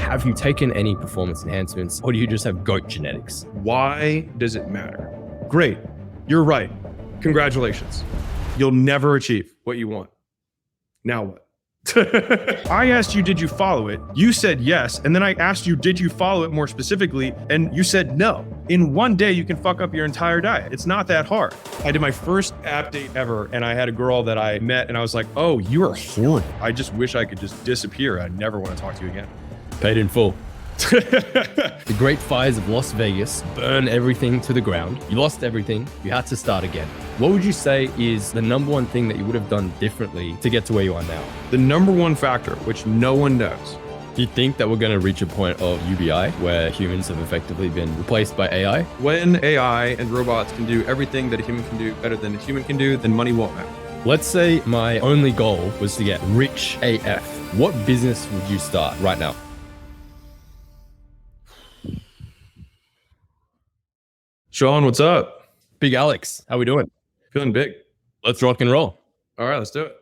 have you taken any performance enhancements, or do you just have goat genetics? Why does it matter? Great. You're right. Congratulations. You'll never achieve what you want. Now what? I asked you, did you follow it? You said yes. And then I asked you, did you follow it more specifically? And you said no. In one day, you can fuck up your entire diet. It's not that hard. I did my first app date ever, and I had a girl that I met, and I was like, oh, you are horrible. I just wish I could just disappear. I never want to talk to you again. Paid in full. The great fires of Las Vegas burn everything to the ground. You lost everything. You had to start again. What would you say is the number one thing that you would have done differently to get to where you are now? The number one factor, which no one knows. Do you think that we're going to reach a point of UBI where humans have effectively been replaced by AI? When AI and robots can do everything that a human can do better than a human can do, then money won't matter. Let's say my only goal was to get rich AF. What business would you start right now? Sean, what's up? Big Alex, how we doing? Feeling big. Let's rock and roll. All right, let's do it.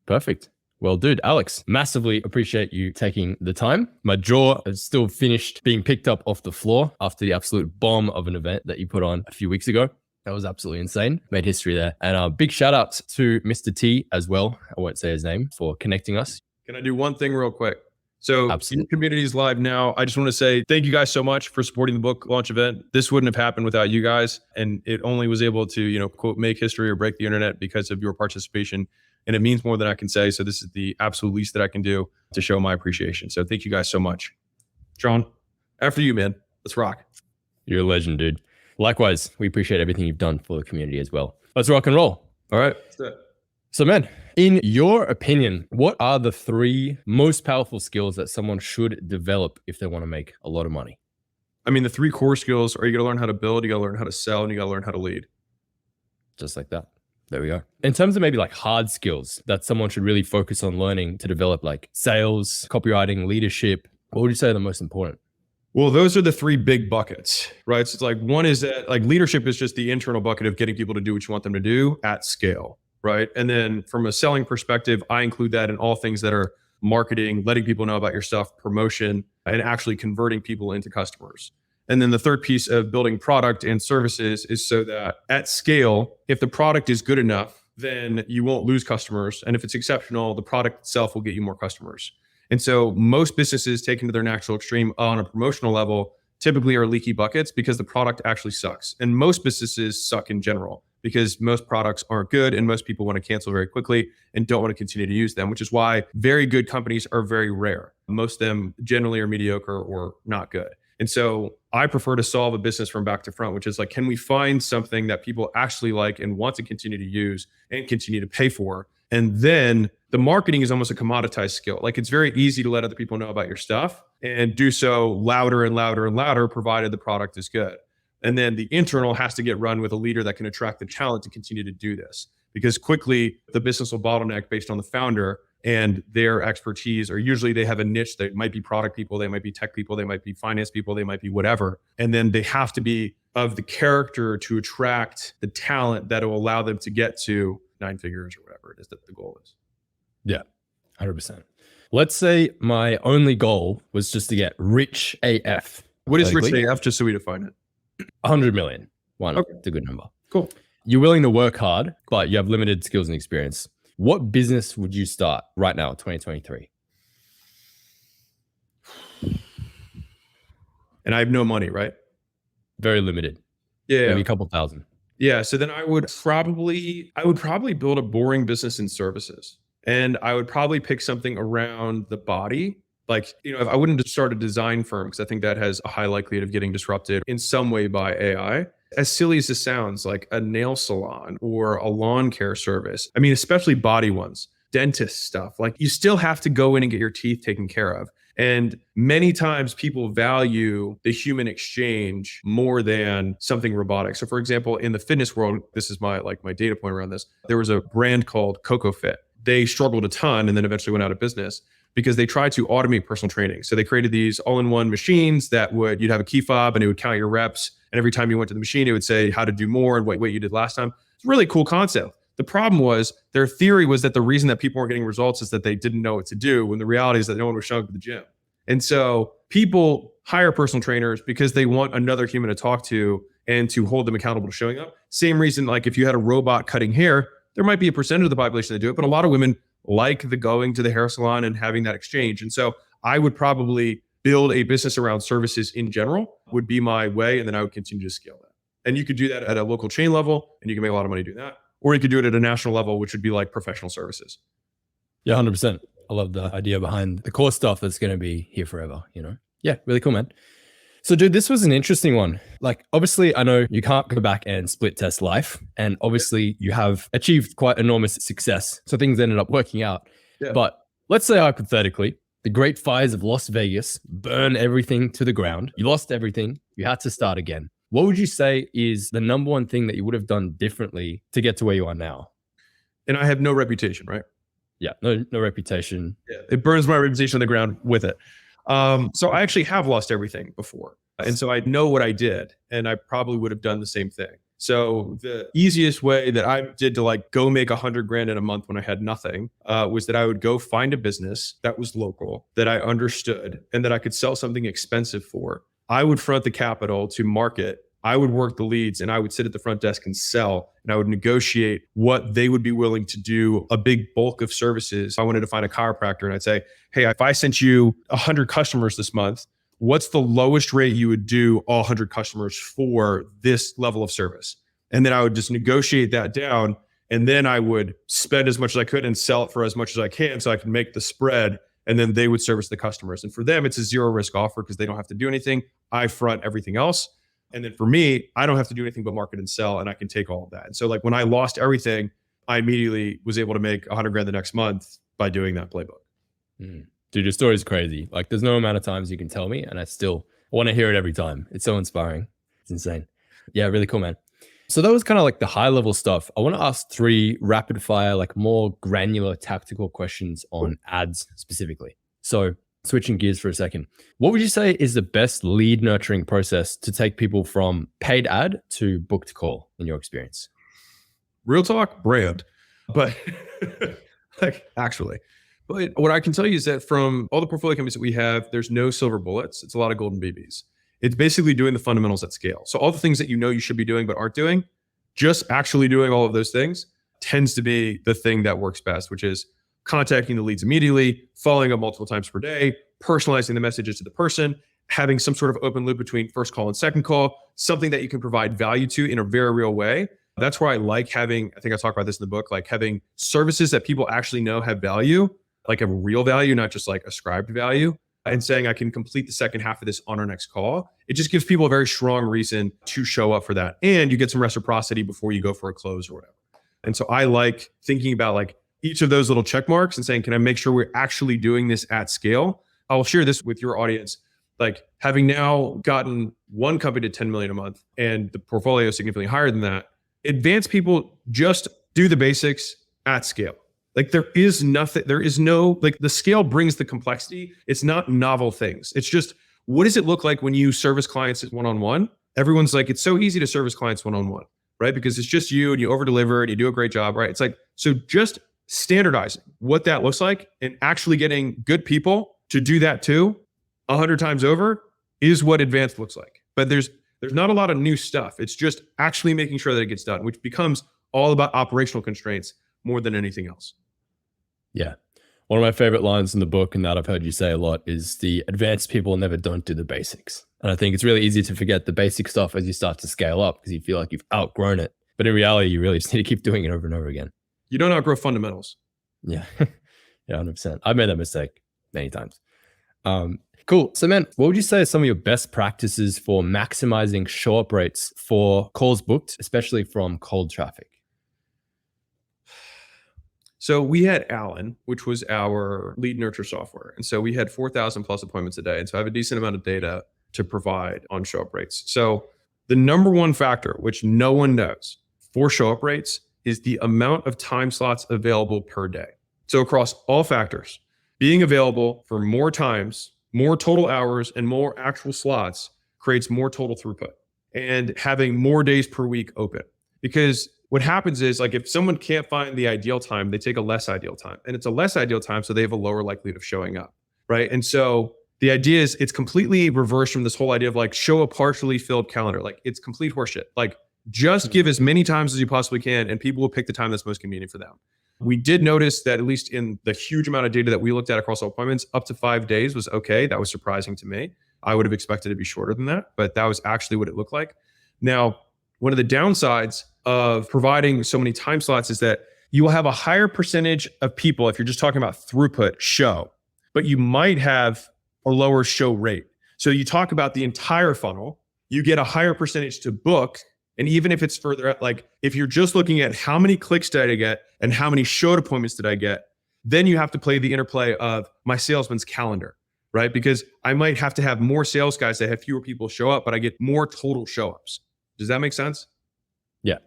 Perfect. Well, dude, Alex, massively appreciate you taking the time. My jaw is still finished being picked up off the floor after the absolute bomb of an event that you put on a few weeks ago. That was absolutely insane. Made history there. And big shout outs to Mr. T as well. I won't say his name, for connecting us. Can I do one thing real quick? So Absolutely. Community is live now. I just want to say thank you guys so much for supporting the book launch event. This wouldn't have happened without you guys. And it only was able to, quote, make history or break the internet because of your participation. And it means more than I can say. So this is the absolute least that I can do to show my appreciation. So thank you guys so much. Sean, after you, man. Let's rock. You're a legend, dude. Likewise, we appreciate everything you've done for the community as well. Let's rock and roll. All right. Let's do it. So, man, in your opinion, what are the 3 most powerful skills that someone should develop if they want to make a lot of money? I mean, the 3 core skills are you got to learn how to build, you got to learn how to sell, and you got to learn how to lead. Just like that. There we go. In terms of maybe like hard skills that someone should really focus on learning to develop, like sales, copywriting, leadership, what would you say are the most important? Well, those are the 3 big buckets, right? So it's like one is that like leadership is just the internal bucket of getting people to do what you want them to do at scale, right? And then from a selling perspective, I include that in all things that are marketing, letting people know about your stuff, promotion, and actually converting people into customers. And then the third piece of building product and services is so that at scale, if the product is good enough, then you won't lose customers. And if it's exceptional, the product itself will get you more customers. And so most businesses taken to their natural extreme on a promotional level typically are leaky buckets because the product actually sucks. And most businesses suck in general because most products aren't good and most people want to cancel very quickly and don't want to continue to use them, which is why very good companies are very rare. Most of them generally are mediocre or not good. And so I prefer to solve a business from back to front, which is like, can we find something that people actually like and want to continue to use and continue to pay for? And then the marketing is almost a commoditized skill. Like it's very easy to let other people know about your stuff and do so louder and louder and louder, provided the product is good. And then the internal has to get run with a leader that can attract the talent to continue to do this. Because quickly the business will bottleneck based on the founder and their expertise, or usually they have a niche that might be product people, they might be tech people, they might be finance people, they might be whatever. And then they have to be of the character to attract the talent that will allow them to get to 9 figures or whatever it is that the goal is. Yeah, 100%. Let's say my only goal was just to get rich AF. What is rich AF, just so we define it? 100 million. Why not? Okay. It's a good number. Cool. You're willing to work hard, but you have limited skills and experience. What business would you start right now, 2023? And I have no money, right? Very limited. Yeah. Maybe a couple thousand. Yeah. So then I would probably build a boring business in services. And I would probably pick something around the body. Like, if I wouldn't just start a design firm, because I think that has a high likelihood of getting disrupted in some way by AI. As silly as this sounds, like a nail salon or a lawn care service. I mean, especially body ones, dentist stuff. Like you still have to go in and get your teeth taken care of. And many times people value the human exchange more than something robotic. So for example, in the fitness world, this is my data point around this. There was a brand called CocoFit. They struggled a ton and then eventually went out of business because they tried to automate personal training. So they created these all-in-one machines that you'd have a key fob and it would count your reps. And every time you went to the machine, it would say how to do more and what you did last time. It's a really cool concept. The problem was their theory was that the reason that people weren't getting results is that they didn't know what to do, when the reality is that no one was showing up at the gym. And so people hire personal trainers because they want another human to talk to and to hold them accountable to showing up. Same reason, like if you had a robot cutting hair, there might be a percentage of the population that do it, but a lot of women like the going to the hair salon and having that exchange. And so I would probably build a business around services in general would be my way. And then I would continue to scale that. And you could do that at a local chain level and you can make a lot of money doing that. Or you could do it at a national level, which would be like professional services. Yeah, 100%. I love the idea behind the core stuff that's going to be here forever, you know? Yeah, really cool, man. So dude, this was an interesting one. Like, obviously I know you can't go back and split test life. And obviously you have achieved quite enormous success. So things ended up working out. Yeah. But let's say hypothetically, the great fires of Las Vegas burn everything to the ground. You lost everything. You had to start again. What would you say is the number one thing that you would have done differently to get to where you are now? And I have no reputation, right? Yeah, no reputation. Yeah, it burns my reputation on the ground with it. So I actually have lost everything before. And so I know what I did, and I probably would have done the same thing. So the easiest way that I did to like go make $100,000 in a month when I had nothing was that I would go find a business that was local, that I understood, and that I could sell something expensive for. I would front the capital to market. I would work the leads, and I would sit at the front desk and sell, and I would negotiate what they would be willing to do, a big bulk of services. If I wanted to find a chiropractor, and I'd say, hey, if I sent you 100 customers this month, what's the lowest rate you would do all 100 customers for this level of service? And then I would just negotiate that down, and then I would spend as much as I could and sell it for as much as I can so I could make the spread, and then they would service the customers. And for them, it's a zero risk offer because they don't have to do anything. I front everything else. And then for me, I don't have to do anything but market and sell, and I can take all of that. And so like when I lost everything, I immediately was able to make $100,000 the next month by doing that playbook. Dude, your story is crazy. Like there's no amount of times you can tell me, and I want to hear it every time. It's so inspiring. It's insane. Yeah, really cool, man. So that was kind of like the high level stuff. I want to ask 3 rapid fire, like more granular tactical questions on ads specifically. So switching gears for a second, what would you say is the best lead nurturing process to take people from paid ad to booked call in your experience? Real talk, brand. But like actually, but what I can tell you is that from all the portfolio companies that we have, there's no silver bullets. It's a lot of golden BBs. It's basically doing the fundamentals at scale. So all the things that you know you should be doing but aren't doing, just actually doing all of those things tends to be the thing that works best, which is contacting the leads immediately, following up multiple times per day, personalizing the messages to the person, having some sort of open loop between first call and second call, something that you can provide value to in a very real way. That's where I like having, I think I talk about this in the book, like having services that people actually know have value, like a real value, not just like ascribed value, and saying I can complete the second half of this on our next call. It just gives people a very strong reason to show up for that. And you get some reciprocity before you go for a close or whatever. And so I like thinking about like each of those little check marks and saying, can I make sure we're actually doing this at scale? I'll share this with your audience. Like having now gotten one company to 10 million a month and the portfolio is significantly higher than that, advanced people just do the basics at scale. Like there is no, like the scale brings the complexity. It's not novel things. It's just, what does it look like when you service clients one-on-one? Everyone's like, it's so easy to service clients one-on-one, right? Because it's just you and you over deliver and you do a great job, right? It's like, so just standardizing what that looks like and actually getting good people to do that too 100 times over is what advanced looks like. But there's not a lot of new stuff. It's just actually making sure that it gets done, which becomes all about operational constraints more than anything else. Yeah. One of my favorite lines in the book, and that I've heard you say a lot, is the advanced people never don't do the basics. And I think it's really easy to forget the basic stuff as you start to scale up because you feel like you've outgrown it. But in reality, you really just need to keep doing it over and over again. You don't outgrow fundamentals. Yeah. Yeah, 100%. I've made that mistake many times. Cool. So man, what would you say are some of your best practices for maximizing show up rates for calls booked, especially from cold traffic? So we had Alan, which was our lead nurture software. And so we had 4,000 plus appointments a day. And so I have a decent amount of data to provide on show up rates. So the number one factor, which no one knows for show up rates, is the amount of time slots available per day. So across all factors, being available for more times, more total hours, and more actual slots creates more total throughput, and having more days per week open. Because what happens is, like, if someone can't find the ideal time, they take a less ideal time, and it's a less ideal time, so they have a lower likelihood of showing up, right? And so The idea is it's completely reversed from this whole idea of like show a partially filled calendar. Like it's complete horseshit. Like just give as many times as you possibly can and people will pick the time that's most convenient for them. We did notice that at least in the huge amount of data that we looked at across all appointments, up to 5 days was okay. That was surprising to me. I would have expected it to be shorter than that, but that was actually what it looked like. Now, one of the downsides of providing so many time slots is that you will have a higher percentage of people, if you're just talking about throughput, show, but you might have a lower show rate. So you talk about the entire funnel, you get a higher percentage to book. And even if it's further out, like if you're just looking at how many clicks did I get and how many showed appointments did I get, then you have to play the interplay of my salesman's calendar, right? Because I might have to have more sales guys that have fewer people show up, but I get more total show ups. Does that make sense? Yeah.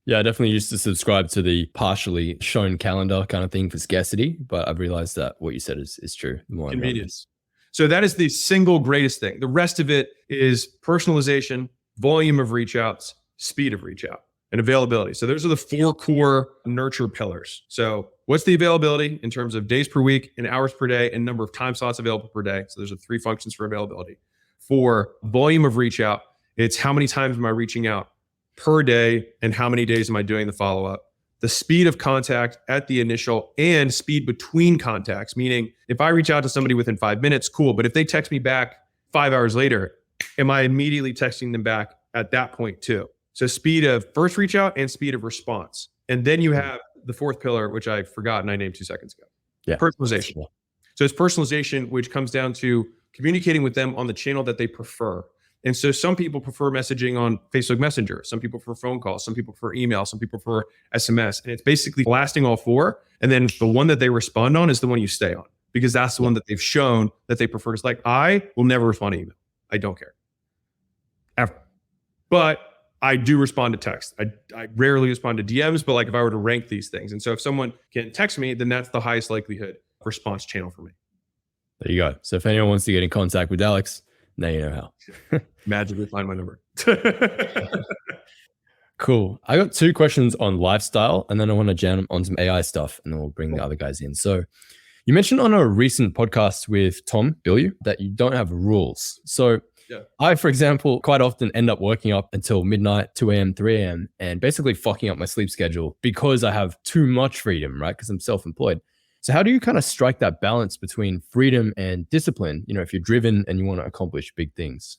Yeah, I definitely used to subscribe to the partially shown calendar kind of thing for scarcity, but I've realized that what you said is true. The more Convenience. So that is the single greatest thing. The rest of it is personalization, volume of reach outs, speed of reach out, and availability. So those are the 4 core nurture pillars. So what's the availability in terms of days per week and hours per day and number of time slots available per day? So there's 3 functions for availability. For volume of reach out, it's how many times am I reaching out per day and how many days am I doing the follow-up? The speed of contact at the initial and speed between contacts, meaning if I reach out to somebody within 5 minutes, cool. But if they text me back 5 hours later, am I immediately texting them back at that point too? So speed of first reach out and speed of response. And then you have the 4th pillar, which I forgot and I named 2 seconds ago. Yeah. Personalization. So it's personalization, which comes down to communicating with them on the channel that they prefer. And so some people prefer messaging on Facebook Messenger. Some people prefer phone calls. Some people prefer email. Some people prefer SMS. And it's basically blasting all 4. And then the one that they respond on is the one you stay on because that's the one that they've shown that they prefer. It's like, I will never respond to email. I don't care. Ever. But I do respond to text. I rarely respond to DMs, but like if I were to rank these things. And so if someone can text me, then that's the highest likelihood response channel for me. There you go. So if anyone wants to get in contact with Alex, now you know how. Magically find my number. Cool. I got 2 questions on lifestyle, and then I want to jam on some AI stuff, and then we'll bring the other guys in. So you mentioned on a recent podcast with Tom Bilyeu that you don't have rules. So yeah. I, for example, quite often end up working up until midnight, 2 a.m., 3 a.m., and basically fucking up my sleep schedule because I have too much freedom, right? Because I'm self-employed. So how do you kind of strike that balance between freedom and discipline, if you're driven and you want to accomplish big things?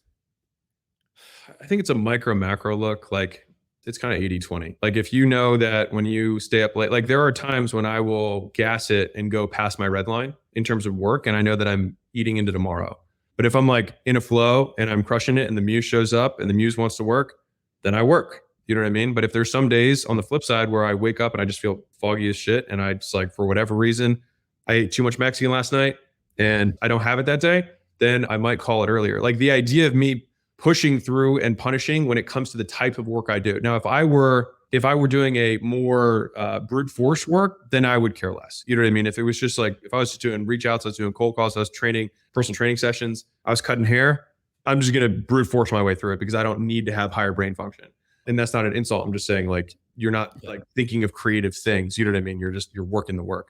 I think it's a micro macro look. Like it's kind of 80-20. Like if you know that when you stay up late, like there are times when I will gas it and go past my red line in terms of work. And I know that I'm eating into tomorrow. But if I'm like in a flow and I'm crushing it and the muse shows up and the muse wants to work, then I work. You know what I mean? But if there's some days on the flip side where I wake up and I just feel foggy as shit and I just like, for whatever reason, I ate too much Mexican last night and I don't have it that day, then I might call it earlier. Like the idea of me pushing through and punishing when it comes to the type of work I do. Now, if I were doing a more brute force work, then I would care less. You know what I mean? If it was just like, if I was just doing reach outs, I was doing cold calls, I was training, personal training sessions, I was cutting hair, I'm just going to brute force my way through it because I don't need to have higher brain function. And that's not an insult. I'm just saying like, you're not like thinking of creative things. You know what I mean? You're working the work.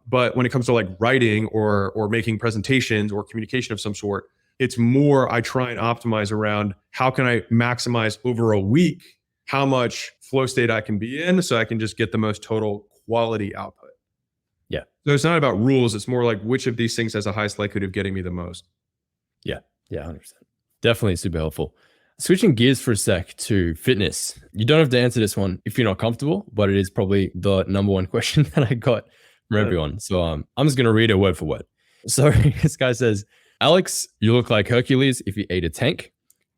But when it comes to like writing or making presentations or communication of some sort, it's more, I try and optimize around how can I maximize over a week, how much flow state I can be in so I can just get the most total quality output. Yeah. So it's not about rules. It's more like which of these things has the highest likelihood of getting me the most. Yeah. Yeah. 100%. Definitely super helpful. Switching gears for a sec to fitness. You don't have to answer this one if you're not comfortable, but it is probably the number one question that I got from everyone. So I'm just going to read it word for word. So this guy says, Alex, you look like Hercules if you ate a tank.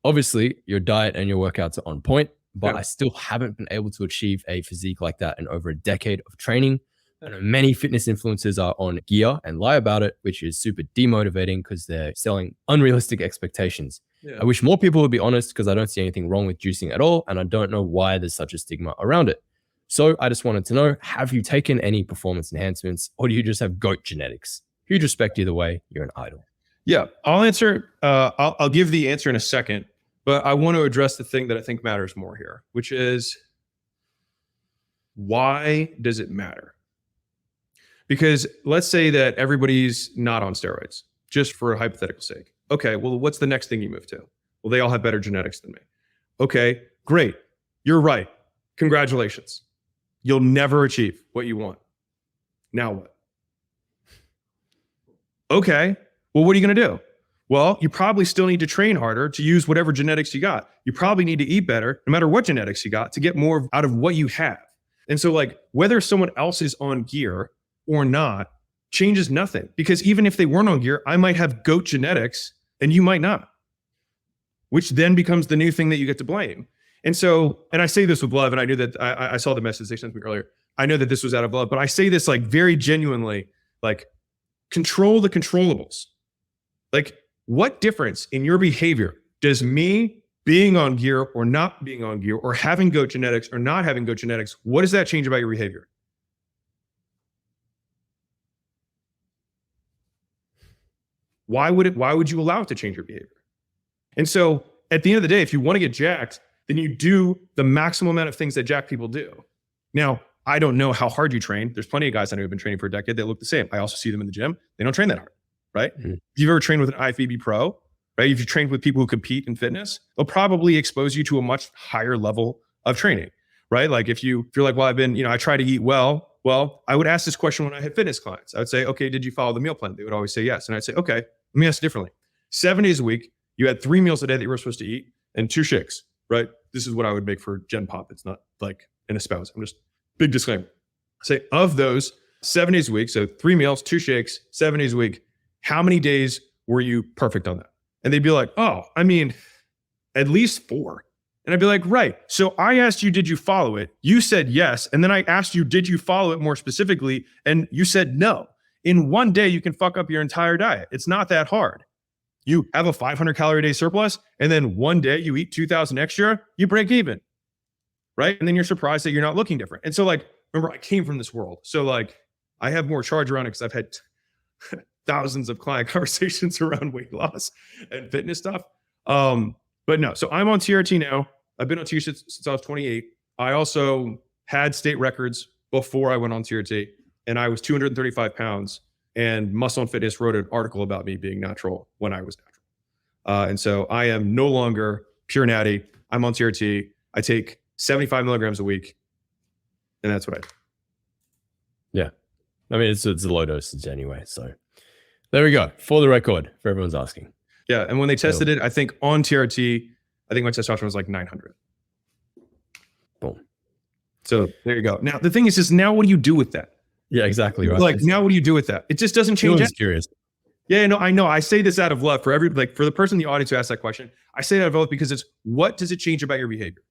Obviously, your diet and your workouts are on point, but I still haven't been able to achieve a physique like that in over a decade of training. I know many fitness influencers are on gear and lie about it, which is super demotivating because they're selling unrealistic expectations. Yeah. I wish more people would be honest because I don't see anything wrong with juicing at all, and I don't know why there's such a stigma around it. So I just wanted to know, have you taken any performance enhancements or do you just have goat genetics? Huge respect either way, you're an idol. Yeah, I'll answer. I'll give the answer in a second, but I want to address the thing that I think matters more here, which is why does it matter? Because let's say that everybody's not on steroids, just for a hypothetical sake. Okay, well, what's the next thing you move to? Well, they all have better genetics than me. Okay, great. You're right. Congratulations. You'll never achieve what you want. Now what? Okay, well, what are you going to do? Well, you probably still need to train harder to use whatever genetics you got. You probably need to eat better, no matter what genetics you got, to get more out of what you have. And so, like, whether someone else is on gear or not changes nothing, because even if they weren't on gear, I might have goat genetics and you might not, which then becomes the new thing that you get to blame. And so, and I say this with love, and I knew that I saw the message they sent me earlier. I know that this was out of love, but I say this like very genuinely, like, control the controllables. Like, what difference in your behavior does me being on gear or not being on gear, or having goat genetics or not having goat genetics, what does that change about your behavior? Why would you allow it to change your behavior? And so at the end of the day, if you want to get jacked, then you do the maximum amount of things that jacked people do. Now, I don't know how hard you train. There's plenty of guys I know who've been training for a decade that look the same. I also see them in the gym. They don't train that hard, right? Mm-hmm. If you've ever trained with an IFBB pro, right? If you trained with people who compete in fitness, they'll probably expose you to a much higher level of training, right? Like if you're like, well, I try to eat well. Well, I would ask this question when I had fitness clients. I would say, okay, did you follow the meal plan? They would always say yes. And I'd say, okay, let me ask differently. 7 days a week, you had 3 meals a day that you were supposed to eat and 2 shakes, right? This is what I would make for Gen Pop. It's not like an espouse. I'm just big disclaimer. Say of those 7 days a week, so 3 meals, 2 shakes, 7 days a week, how many days were you perfect on that? And they'd be like, oh, I mean, at least 4. And I'd be like, right. So I asked you, did you follow it? You said yes. And then I asked you, did you follow it more specifically? And you said no. In 1 day, you can fuck up your entire diet. It's not that hard. You have a 500 calorie a day surplus, and then 1 day you eat 2,000 extra, you break even, right? And then you're surprised that you're not looking different. And so, like, remember, I came from this world. So, like, I have more charge around it because I've had thousands of client conversations around weight loss and fitness stuff. But no, so I'm on TRT now. I've been on TRT since I was 28. I also had state records before I went on TRT, and I was 235 pounds. And Muscle and Fitness wrote an article about me being natural when I was natural. And so I am no longer pure natty. I'm on TRT. I take 75 milligrams a week, and that's what I do. Yeah. I mean, it's a low dosage anyway. So there we go. For the record, for everyone's asking. Yeah. And when they tested it, I think on TRT, I think my testosterone was like 900. Boom. So there you go. Now, the thing is now what do you do with that? Yeah, exactly. Right. Like, now what do you do with that? It just doesn't change. Curious. Yeah, no, I know. I say this out of love for for the person in the audience who asked that question. I say that out of love because it's, what does it change about your behavior?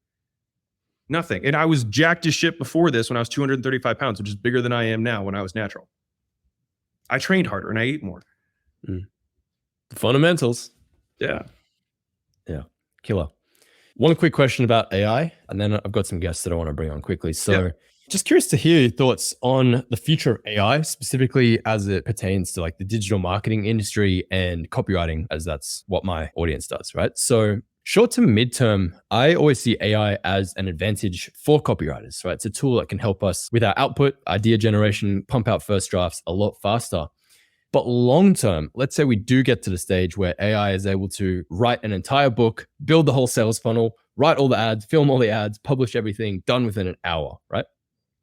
Nothing. And I was jacked as shit before this when I was 235 pounds, which is bigger than I am now when I was natural. I trained harder and I ate more. The fundamentals. Yeah. Yeah. Killer. One quick question about AI, and then I've got some guests that I want to bring on quickly. So just curious to hear your thoughts on the future of AI, specifically as it pertains to like the digital marketing industry and copywriting, as that's what my audience does, right? So short to midterm, I always see AI as an advantage for copywriters, right? It's a tool that can help us with our output, idea generation, pump out first drafts a lot faster. But long term, let's say we do get to the stage where AI is able to write an entire book, build the whole sales funnel, write all the ads, film all the ads, publish everything, done within an hour, right?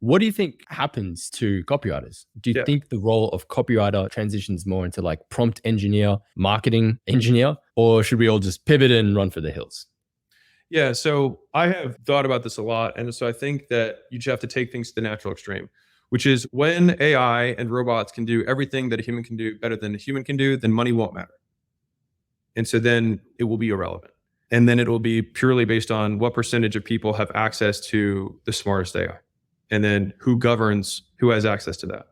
What do you think happens to copywriters? Do you think the role of copywriter transitions more into like prompt engineer, marketing engineer, or should we all just pivot and run for the hills? Yeah, so I have thought about this a lot. And so I think that you just have to take things to the natural extreme, which is when AI and robots can do everything that a human can do better than a human can do, then money won't matter. And so then it will be irrelevant. And then it will be purely based on what percentage of people have access to the smartest AI. And then who governs, who has access to that.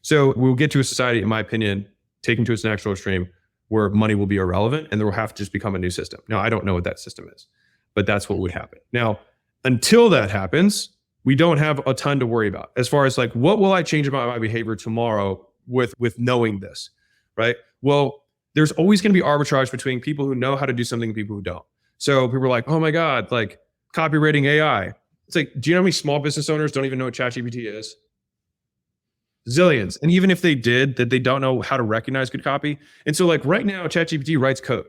So we'll get to a society, in my opinion, taken to its natural extreme, where money will be irrelevant and there will have to just become a new system. Now, I don't know what that system is, but that's what would happen. Now, until that happens, we don't have a ton to worry about as far as like, what will I change about my behavior tomorrow with knowing this, right? Well, there's always going to be arbitrage between people who know how to do something and people who don't. So people are like, oh my God, like copywriting AI. It's like, do you know how many small business owners don't even know what ChatGPT is? Zillions. And even if they did, that they don't know how to recognize good copy. And so like right now, ChatGPT writes code.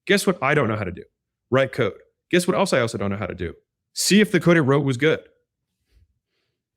Guess what I don't know how to do? Write code. Guess what else I also don't know how to do? See if the code it wrote was good.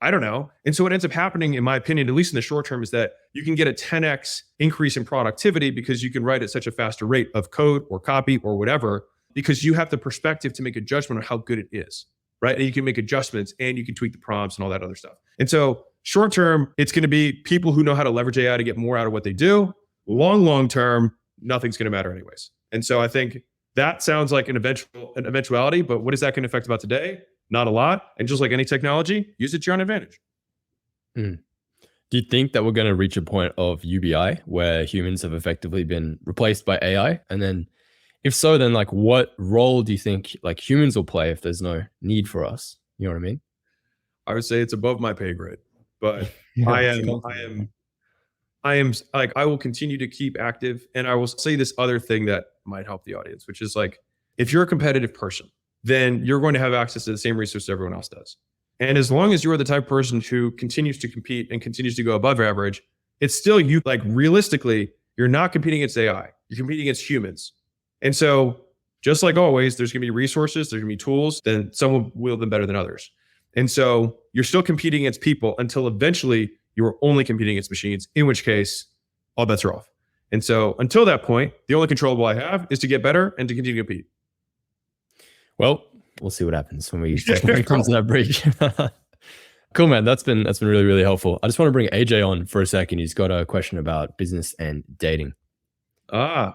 I don't know. And so what ends up happening, in my opinion, at least in the short term, is that you can get a 10x increase in productivity because you can write at such a faster rate of code or copy or whatever, because you have the perspective to make a judgment on how good it is, right? And you can make adjustments and you can tweak the prompts and all that other stuff. And so short term, it's going to be people who know how to leverage AI to get more out of what they do. Long term, nothing's going to matter anyways. And so I think that sounds like an eventuality, but what is that going to affect about today? Not a lot. And just like any technology, use it to your own advantage. Do you think that we're going to reach a point of UBI where humans have effectively been replaced by AI? And then if so, then like what role do you think like humans will play if there's no need for us? You know what I mean? I would say it's above my pay grade, but I am like, I will continue to keep active. And I will say this other thing that might help the audience, which is like, if you're a competitive person, then you're going to have access to the same resources everyone else does. And as long as you're the type of person who continues to compete and continues to go above average, it's still you. Like realistically, you're not competing against AI. You're competing against humans. And so just like always, there's going to be resources, there's going to be tools, then some will wield them better than others. And so you're still competing against people until eventually you are only competing against machines, in which case all bets are off. And so until that point, the only controllable I have is to get better and to continue to compete. Well, we'll see what happens when we come to that bridge. Cool, man. That's been really, really helpful. I just want to bring AJ on for a second. He's got a question about business and dating. Yeah.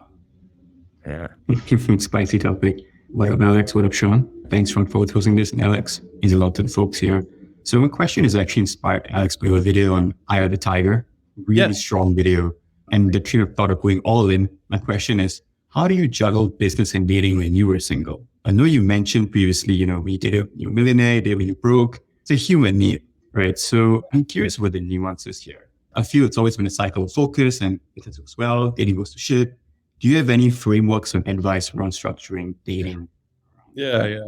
Spicy topic. What up, Alex? What up, Sean? Thanks, Sean, for hosting this. And Alex is a lot to the folks here. So my question is actually inspired Alex by a video on Eye the Tiger. Really strong video. And the train of thought of going all in. My question is, how do you juggle business and dating when you were single? I know you mentioned previously, when you did it, you're a millionaire, when you broke. It's a human need, right? So I'm curious what the nuances here. I feel it's always been a cycle of focus, and if it goes well, dating goes to shit. Do you have any frameworks or advice around structuring dating? Yeah.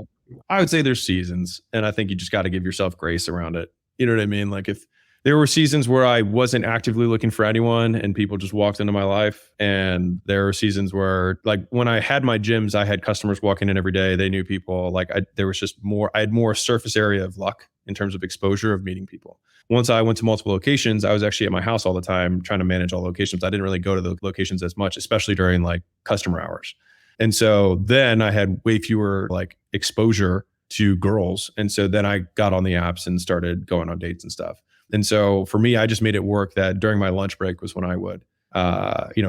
I would say there's seasons, and I think you just got to give yourself grace around it. You know what I mean? Like if there were seasons where I wasn't actively looking for anyone and people just walked into my life. And there were seasons where like when I had my gyms, I had customers walking in every day. They knew people. Like there was just more, I had more surface area of luck in terms of exposure of meeting people. Once I went to multiple locations, I was actually at my house all the time trying to manage all locations. I didn't really go to the locations as much, especially during like customer hours. And so then I had way fewer like exposure to girls. And so then I got on the apps and started going on dates and stuff. And so for me, I just made it work that during my lunch break was when I would,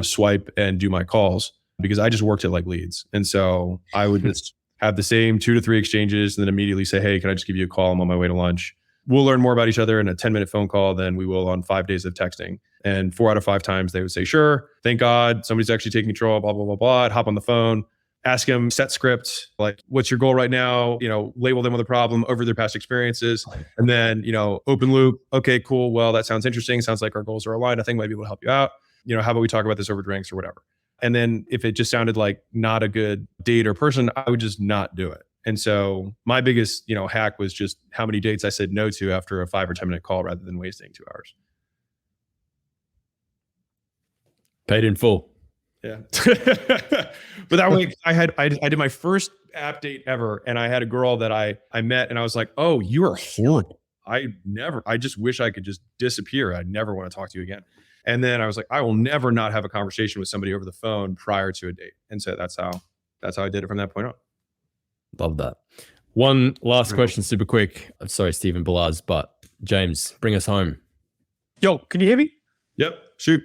swipe and do my calls because I just worked at like leads. And so I would just have the same 2 to 3 exchanges and then immediately say, hey, can I just give you a call? I'm on my way to lunch. We'll learn more about each other in a 10-minute phone call than we will on 5 days of texting. And 4 out of 5 times they would say, sure, thank God, somebody's actually taking control, blah, blah, blah, blah. I'd hop on the phone, ask them, set script, like, what's your goal right now? Label them with a problem over their past experiences. And then, open loop. Okay, cool. Well, that sounds interesting. Sounds like our goals are aligned. I think maybe we'll help you out. How about we talk about this over drinks or whatever? And then if it just sounded like not a good date or person, I would just not do it. And so my biggest, hack was just how many dates I said no to after a 5 or 10 minute call rather than wasting 2 hours. Paid in full. Yeah. But that way I did my first app date ever. And I had a girl that I met and I was like, oh, you are horrible. I just wish I could just disappear. I'd never want to talk to you again. And then I was like, I will never not have a conversation with somebody over the phone prior to a date. And so that's how I did it from that point on. Love that. One last question, super quick. I'm sorry, Stephen Balaz, but James, bring us home. Yo, can you hear me? Yep. Shoot.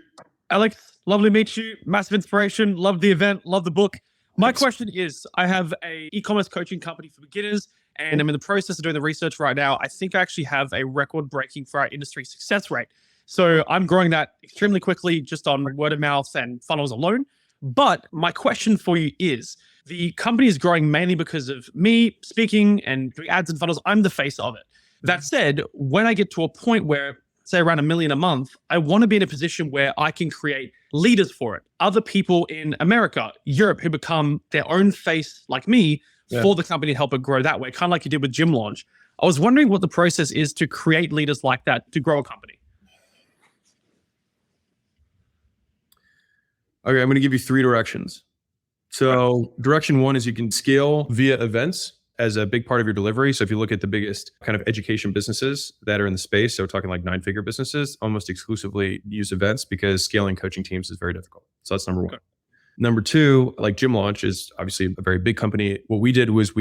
Alex, lovely to meet you. Massive inspiration. Love the event. Love the book. My question is, I have a e-commerce coaching company for beginners, and I'm in the process of doing the research right now. I think I actually have a record-breaking for our industry success rate. So I'm growing that extremely quickly just on word of mouth and funnels alone. But my question for you is, the company is growing mainly because of me speaking and doing ads and funnels. I'm the face of it. That said, when I get to a point where, say around $1 million a month, I want to be in a position where I can create leaders for it. Other people in America, Europe, who become their own face like me for the company to help it grow that way, kind of like you did with Gym Launch. I was wondering what the process is to create leaders like that to grow a company. Okay, I'm going to give you 3 directions. So direction 1 is you can scale via events as a big part of your delivery. So if you look at the biggest kind of education businesses that are in the space, so we're talking like 9-figure businesses, almost exclusively use events because scaling coaching teams is very difficult. So that's number 1. Okay. Number 2, like Gym Launch is obviously a very big company. What we did was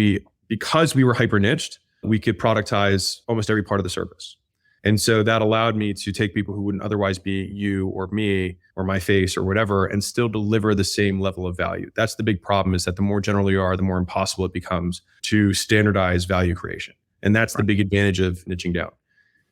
because we were hyper niched, we could productize almost every part of the service. And so that allowed me to take people who wouldn't otherwise be you or me or my face or whatever and still deliver the same level of value. That's the big problem, is that the more general you are, the more impossible it becomes to standardize value creation. And that's the big advantage of niching down.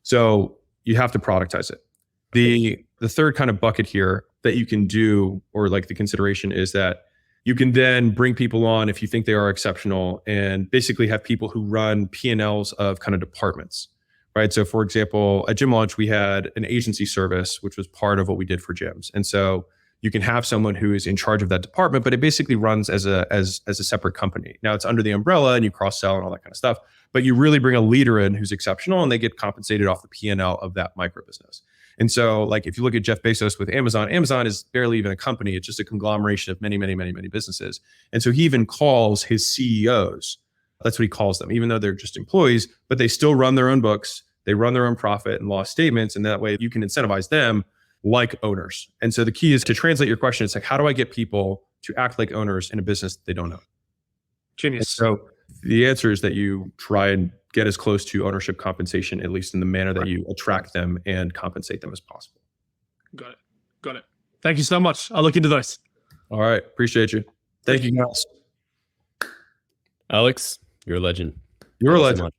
So you have to productize it. The third kind of bucket here that you can do, or like the consideration, is that you can then bring people on if you think they are exceptional and basically have people who run P&Ls of kind of departments. Right. So for example, at Gym Launch, we had an agency service, which was part of what we did for gyms. And so you can have someone who is in charge of that department, but it basically runs as a separate company. Now it's under the umbrella and you cross sell and all that kind of stuff, but you really bring a leader in who's exceptional and they get compensated off the P&L of that micro business. And so like if you look at Jeff Bezos with Amazon, Amazon is barely even a company. It's just a conglomeration of many, many, many, many businesses. And so he even calls his CEOs, that's what he calls them, even though they're just employees, but they still run their own books. They run their own profit and loss statements. And that way you can incentivize them like owners. And so the key is to translate your question. It's like, how do I get people to act like owners in a business that they don't own? Genius. And so the answer is that you try and get as close to ownership compensation, at least in the manner that you attract them and compensate them as possible. Got it. Thank you so much. I'll look into those. All right. Appreciate you. Thank you, guys. Alex, you're a legend. You're a legend.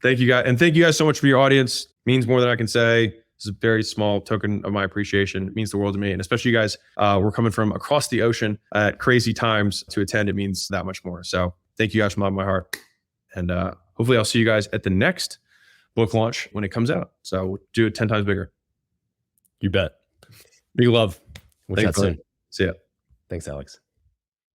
Thank you, guys. And thank you guys so much for your audience. It means more than I can say. This is a very small token of my appreciation. It means the world to me. And especially you guys, we're coming from across the ocean at crazy times to attend. It means that much more. So thank you guys from the bottom of my heart. And hopefully I'll see you guys at the next book launch when it comes out. So we'll do it 10 times bigger. You bet. Big love. We'll chat soon. See ya. Thanks, Alex.